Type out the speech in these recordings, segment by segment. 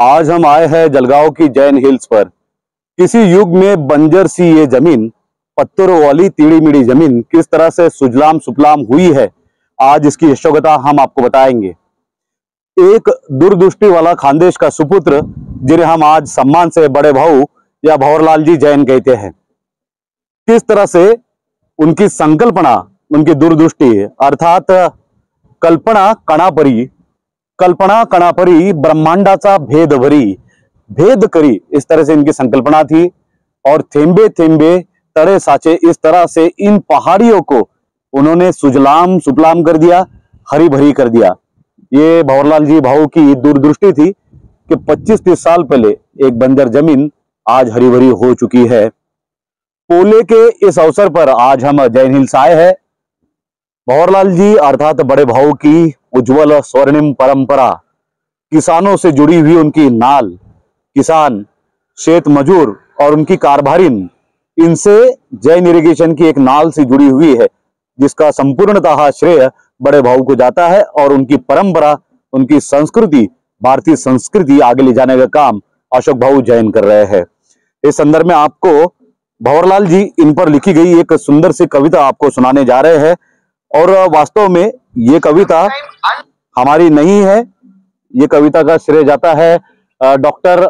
आज हम आए हैं जलगांव की जैन हिल्स पर। किसी युग में बंजर सी ये जमीन, पत्थरों वाली टीड़ी मिड़ी जमीन किस तरह से सुजलाम सुफलाम हुई है, आज इसकी यशोगाथा हम आपको बताएंगे। एक दूरदृष्टि वाला खानदेश का सुपुत्र, जिन्हें हम आज सम्मान से बड़े भाऊ या भंवरलाल जी जैन कहते हैं, किस तरह से उनकी संकल्पना, उनकी दूरदृष्टि अर्थात कल्पना कणापरी ब्रह्मांडाचा भेद भरी, भेद करी, इस तरह से इनकी संकल्पना थी। और थेंबे थेंबे तड़े साचे, इस तरह से इन पहाड़ियों को उन्होंने सुजलाम सुफलाम कर दिया, हरी भरी कर दिया। ये भंवरलाल जी भाऊ की दूरदृष्टि थी कि 25-30 साल पहले एक बंजर जमीन आज हरी भरी हो चुकी है। पोले के इस अवसर पर आज हम जैन हिल्स आए हैं। भंवरलाल जी अर्थात बड़े भाऊ की उज्जवल स्वर्णिम परंपरा, किसानों से जुड़ी हुई उनकी नाल, किसान, शेत मजूर और उनकी कारभारिन, इनसे जैन इरिगेशन की एक नाल से जुड़ी हुई है, जिसका संपूर्णतः श्रेय बड़े भाऊ को जाता है। और उनकी परंपरा, उनकी संस्कृति, भारतीय संस्कृति आगे ले जाने का काम अशोक भाऊ जैन कर रहे हैं। इस संदर्भ में आपको भंवरलाल जी इन पर लिखी गई एक सुंदर सी कविता आपको सुनाने जा रहे हैं। और वास्तव में ये कविता हमारी नहीं है, ये कविता का श्रेय जाता है डॉक्टर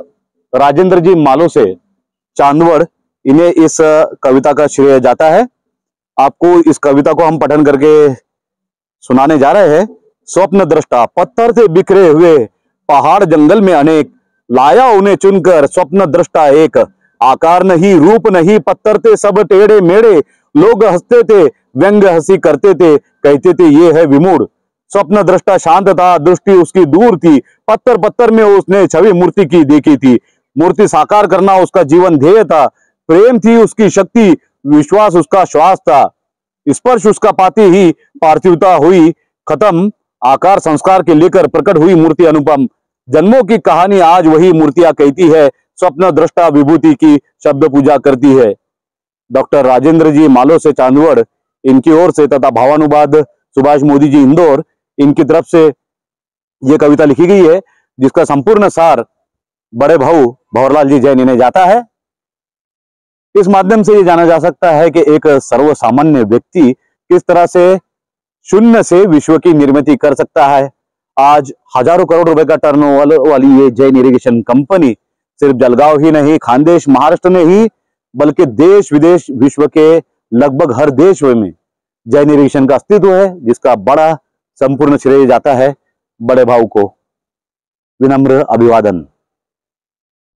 राजेंद्र जी मालो से चांदवड़, इन्हें इस कविता का श्रेय जाता है। आपको इस कविता को हम पठन करके सुनाने जा रहे हैं। स्वप्न दृष्टा, पत्थर से बिखरे हुए पहाड़ जंगल में अनेक, लाया उन्हें चुनकर स्वप्न दृष्टा एक। आकार नहीं, रूप नहीं, पत्थर थे सब टेढ़े मेढ़े, लोग हंसते थे, व्यंग हंसी करते थे, कहते थे ये है विमूढ़। स्वप्न दृष्टा शांत था, दृष्टि उसकी दूर थी, पत्थर पत्थर में उसने छवि मूर्ति की देखी थी। मूर्ति साकार करना उसका जीवन ध्येय था, प्रेम थी उसकी शक्ति, विश्वास उसका श्वास था। स्पर्श उसका पाती ही पार्थिवता हुई खत्म, आकार संस्कार के लेकर प्रकट हुई मूर्ति अनुपम। जन्मों की कहानी आज वही मूर्तियां कहती है, स्वप्न दृष्टा विभूति की शब्द पूजा करती है। डॉक्टर राजेंद्र जी मालो से चांदवड़, इनकी ओर से, तथा भावानुवाद सुभाष मोदी जी इंदौर, इनकी तरफ से यह कविता लिखी गई है, जिसका संपूर्ण सार बड़े भाऊ भंवरलाल जी जैन इन्हें जाता है। इस माध्यम से यह जाना जा सकता है कि एक सर्वसामान्य व्यक्ति किस तरह से शून्य से विश्व की निर्मित कर सकता है। आज हजारों करोड़ रुपए का टर्नओवर वाली ये जैन इरिगेशन कंपनी सिर्फ जलगांव ही नहीं, खानदेश, महाराष्ट्र में ही, बल्कि देश विदेश, विश्व के लगभग हर देश में जैन इरिगेशन का अस्तित्व है, जिसका बड़ा संपूर्ण श्रेय जाता है बड़े भाऊ को। विनम्र अभिवादन।